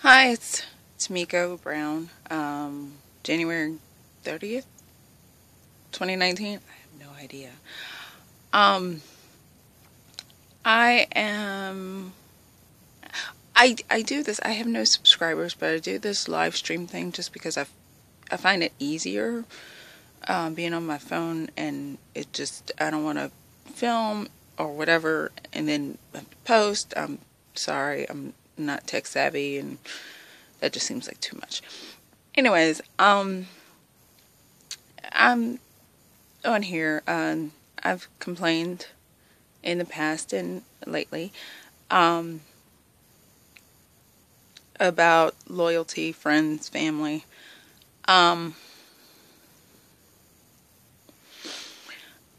Hi, it's Miko Brown. January 30th, 2019. I have no idea. Um, I am. I do this. I have no subscribers, but I do this live stream thing just because I find it easier being on my phone, and it just I don't want to film or whatever and then have to post. I'm sorry, I'm not tech savvy, and that just seems like too much. Anyways, I'm on here. I've complained in the past and lately um, about loyalty, friends, family. Um,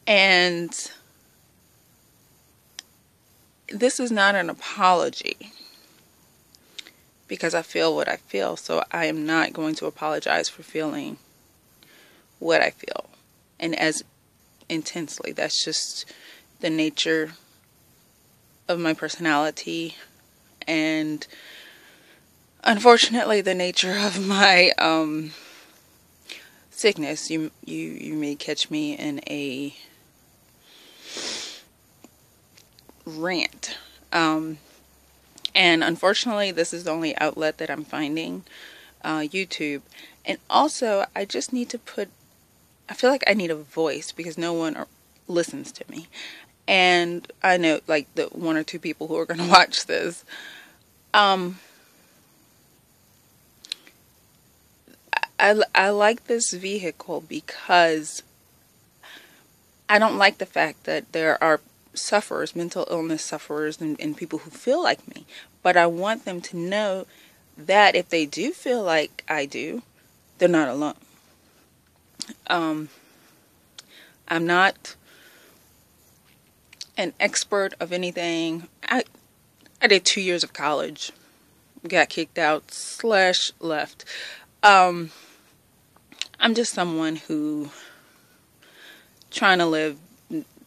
and this is not an apology because I feel what I feel. So I am not going to apologize for feeling what I feel and as intensely. That's just the nature of my personality and unfortunately the nature of my sickness. You may catch me in a rant. And unfortunately, this is the only outlet that I'm finding, YouTube. And also, I just need to I feel like I need a voice because no one listens to me. And I know, like, the one or two people who are going to watch this. Um, I like this vehicle because I don't like the fact that there are sufferers, mental illness sufferers, and people who feel like me. But I want them to know that if they do feel like I do, they're not alone. Um, I'm not an expert of anything. I did 2 years of college, got kicked out slash left. Um, I'm just someone who trying to live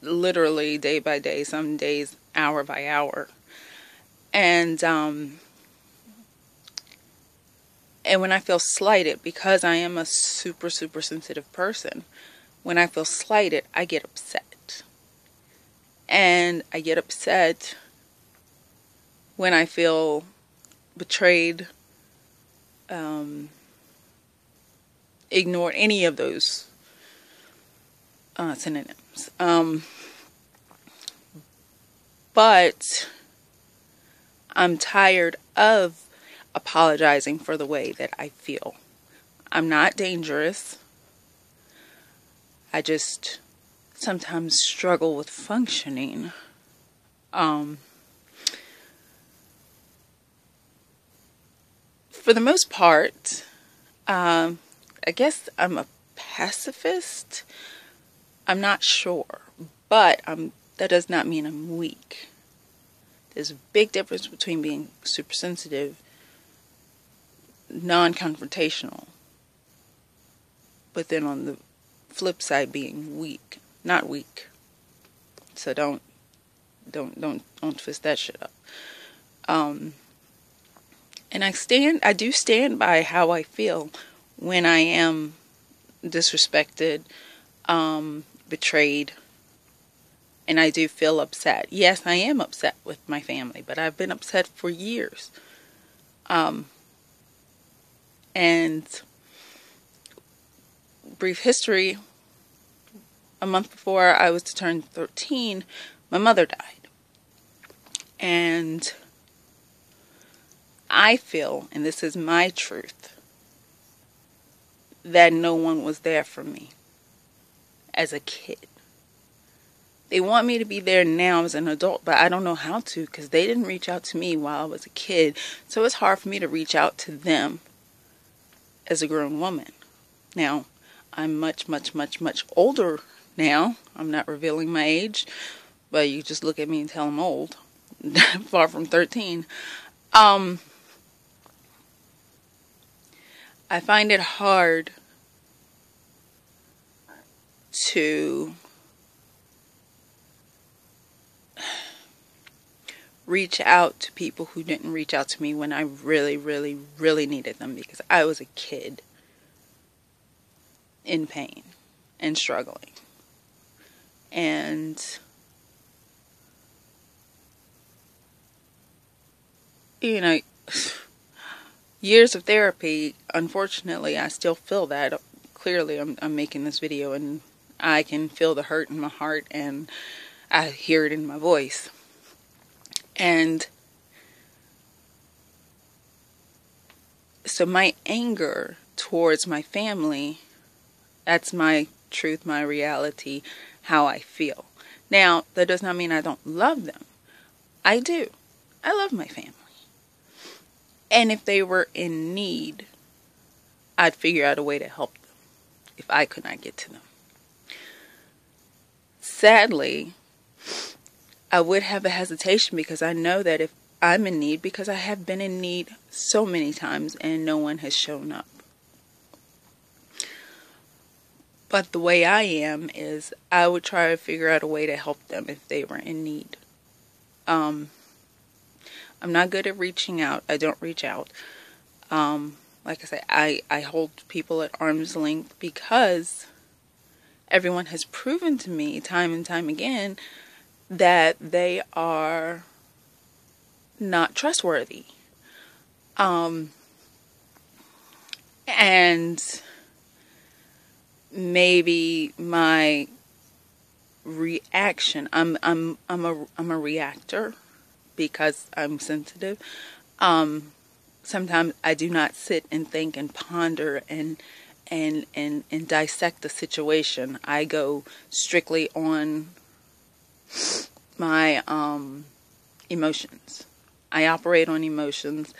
literally day by day, some days hour by hour. And and when I feel slighted, because I am a super, super sensitive person, when I feel slighted, I get upset. And I get upset when I feel betrayed, um, ignored, any of those synonyms. But I'm tired of apologizing for the way that I feel. I'm not dangerous. I just sometimes struggle with functioning. Um, for the most part, I guess I'm a pacifist. I'm not sure, but that does not mean I'm weak. There's a big difference between being super sensitive, non-confrontational, but then on the flip side being weak, not weak. So don't twist that shit up. Um, and I do stand by how I feel when I am disrespected, betrayed, and I do feel upset. Yes, I am upset with my family, but I've been upset for years. Um, and brief history, a month before I was to turn 13, my mother died. And I feel, and this is my truth, that no one was there for me as a kid. They want me to be there now as an adult, but I don't know how to because they didn't reach out to me while I was a kid. So it's hard for me to reach out to them as a grown woman. Now, I'm much, much, much, much older now. I'm not revealing my age, but you just look at me and tell I'm old. Far from 13. I find it hard to reach out to people who didn't reach out to me when I really, really, really needed them, because I was a kid in pain and struggling. And you know, years of therapy, unfortunately, I still feel that. Clearly, I'm making this video and I can feel the hurt in my heart, and I hear it in my voice. And so my anger towards my family, that's my truth, my reality, how I feel. Now, that does not mean I don't love them. I do. I love my family. And if they were in need, I'd figure out a way to help them if I could not get to them. Sadly, I would have a hesitation, because I know that if I'm in need, because I have been in need so many times and no one has shown up. But the way I am is I would try to figure out a way to help them if they were in need. I'm not good at reaching out. I don't reach out. Like I say, I hold people at arm's length, because everyone has proven to me time and time again that they are not trustworthy. And maybe my reaction, I'm a reactor because I'm sensitive. Sometimes I do not sit and think and ponder and dissect the situation. I go strictly on my emotions. I operate on emotions.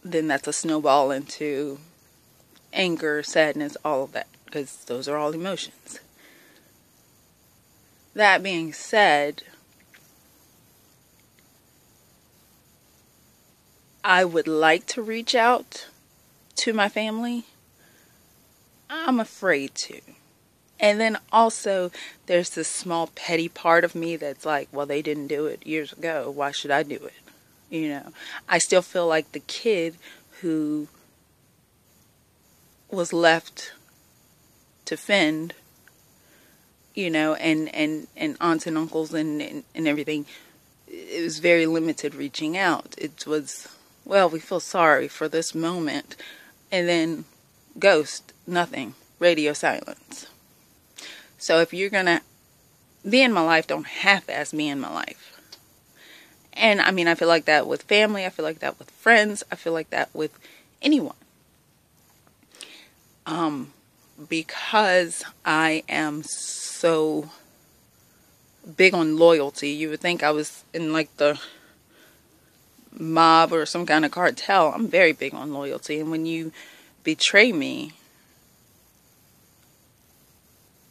Then that's a snowball into anger, sadness, all of that, because those are all emotions. That being said, I would like to reach out to my family. I'm afraid to. And then also, there's this small petty part of me that's like, well, they didn't do it years ago. Why should I do it? You know, I still feel like the kid who was left to fend, you know, and aunts and uncles and everything. It was very limited reaching out. It was, well, we feel sorry for this moment. And then ghost, nothing, radio silence. So if you're going to be in my life, don't half-ass be in my life. And I mean, I feel like that with family. I feel like that with friends. I feel like that with anyone. Because I am so big on loyalty. You would think I was in like the mob or some kind of cartel. I'm very big on loyalty. And when you betray me,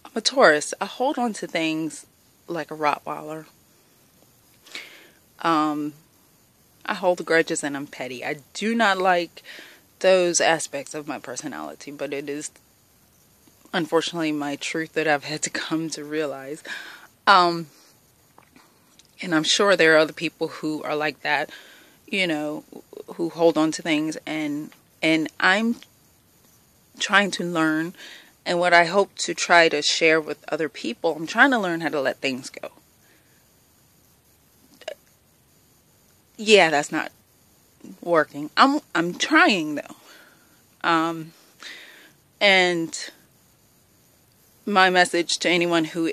I'm a Taurus. I hold on to things like a Rottweiler. I hold grudges and I'm petty. I do not like those aspects of my personality, but it is unfortunately my truth that I've had to come to realize. And I'm sure there are other people who are like that, you know, who hold on to things, and I'm trying to learn, and what I hope to try to share with other people, I'm trying to learn how to let things go. Yeah, that's not working. I'm trying though. And my message to anyone who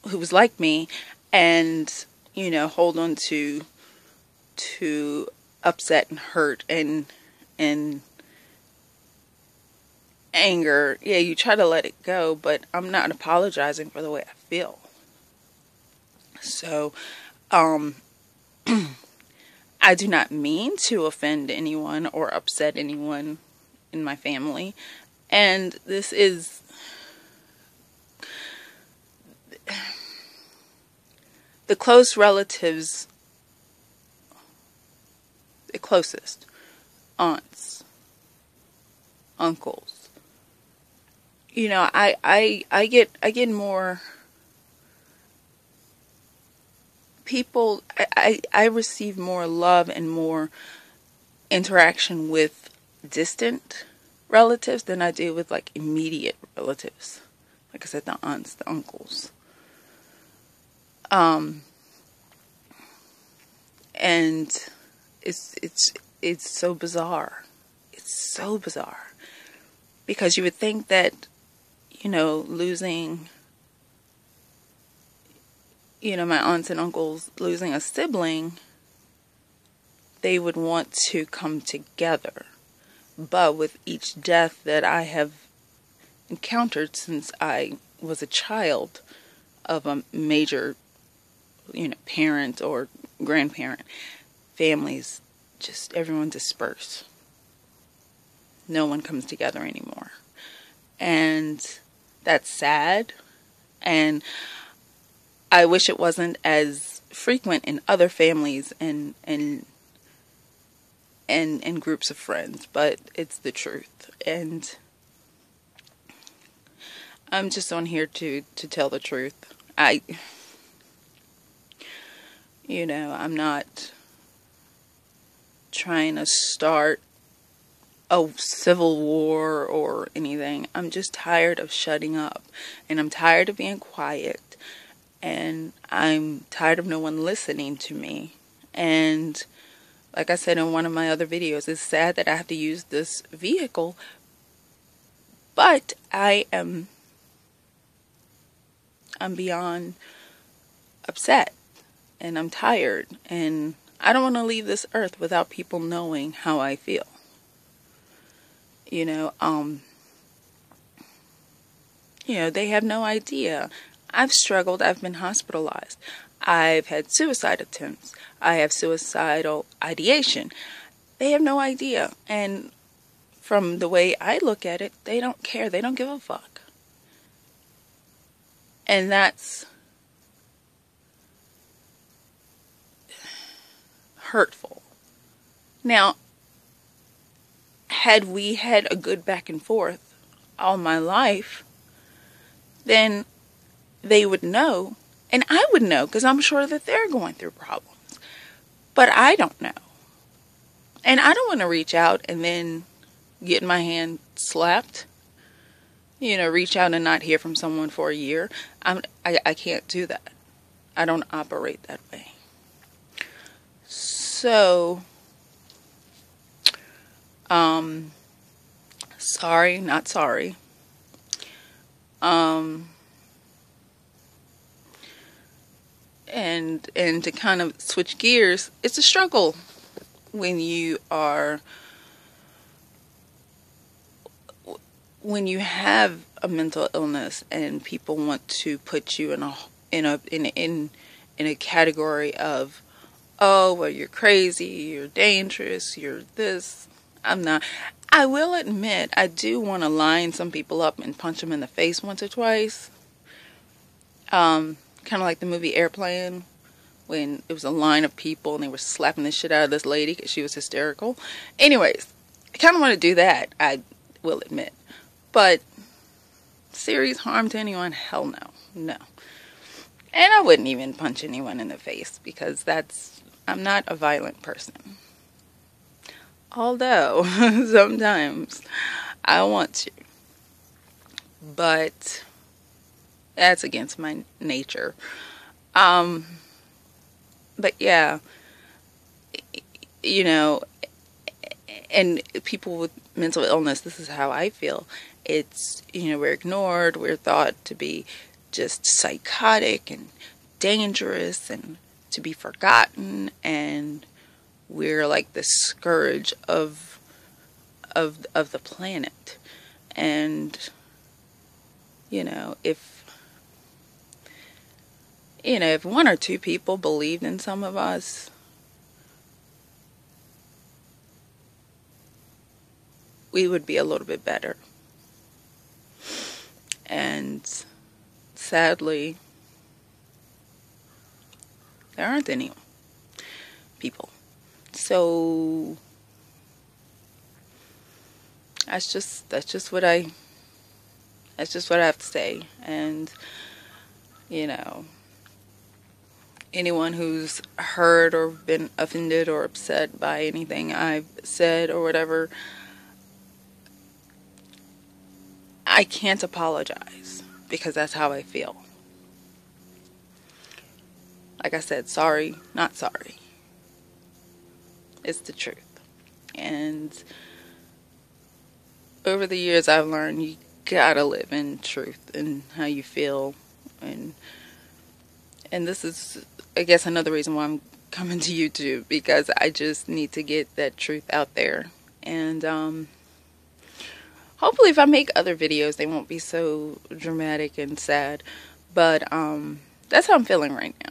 was like me and, you know, hold on to upset and hurt and anger. Yeah, you try to let it go, but I'm not apologizing for the way I feel. So, I do not mean to offend anyone or upset anyone in my family. And this is the close relatives, the closest, aunts, uncles. You know, I get more people, I receive more love and more interaction with distant relatives than I do with like immediate relatives. Like I said, the aunts, the uncles. And it's so bizarre. It's so bizarre. Because you would think that, losing, my aunts and uncles, losing a sibling, they would want to come together. But with each death that I have encountered since I was a child of a major, parent or grandparent, families, just everyone disperse. No one comes together anymore. And that's sad. And I wish it wasn't as frequent in other families and groups of friends, but it's the truth. And I'm just on here to tell the truth. I'm not trying to start a civil war or anything. I'm just tired of shutting up, and I'm tired of being quiet, and I'm tired of no one listening to me. And like I said in one of my other videos, it's sad that I have to use this vehicle, but I'm beyond upset, and I'm tired, and I don't want to leave this earth without people knowing how I feel. They have no idea. I've struggled. I've been hospitalized. I've had suicide attempts. I have suicidal ideation. They have no idea. And from the way I look at it, they don't care. They don't give a fuck. And that's hurtful. Now, had we had a good back and forth all my life, then they would know, and I would know, because I'm sure that they're going through problems, but I don't know. And I don't want to reach out and then get my hand slapped, reach out and not hear from someone for a year. I can't do that. I don't operate that way. So, sorry, not sorry. And to kind of switch gears, it's a struggle when you have a mental illness and people want to put you in a category of, oh, well, you're crazy, you're dangerous, you're this. I'm not. I will admit, I do want to line some people up and punch them in the face once or twice. Kind of like the movie Airplane, when it was a line of people and they were slapping the shit out of this lady because she was hysterical. Anyways, I kind of want to do that, I will admit. But serious harm to anyone? Hell no. No. And I wouldn't even punch anyone in the face because I'm not a violent person. Although, sometimes I want to. But that's against my nature. But yeah, and people with mental illness, this is how I feel. It's, we're ignored, we're thought to be just psychotic and dangerous and to be forgotten, and we're like the scourge of the planet. And if one or two people believed in some of us, we would be a little bit better. And sadly, there aren't any people. So that's just what I have to say. And anyone who's heard or been offended or upset by anything I've said or whatever, I can't apologize because that's how I feel. Like I said, sorry, not sorry. It's the truth. And over the years, I've learned you gotta live in truth and how you feel. And this is, I guess, another reason why I'm coming to YouTube, because I just need to get that truth out there. And hopefully if I make other videos, they won't be so dramatic and sad. But that's how I'm feeling right now.